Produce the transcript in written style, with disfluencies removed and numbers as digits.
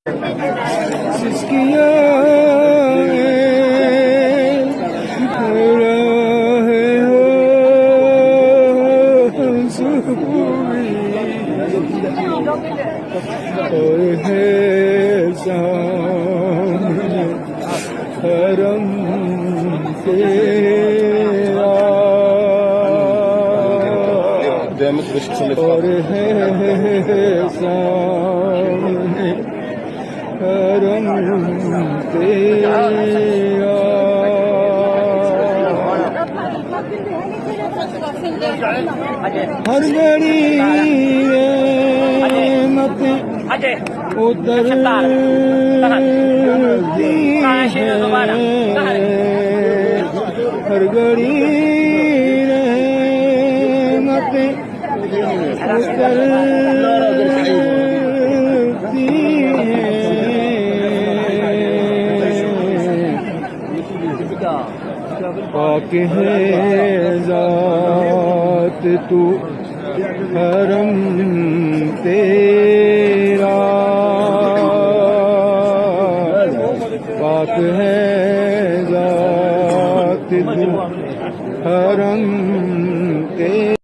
और है सामने हरम तेरा और है सामने हरम तेरा हर घड़ी रहमतें उतरती हैं हर घड़ी रहमतें उतरती हैं पाक है ज़ात तू हरम तेरा पाक है ज़ात तू हरम तेरा।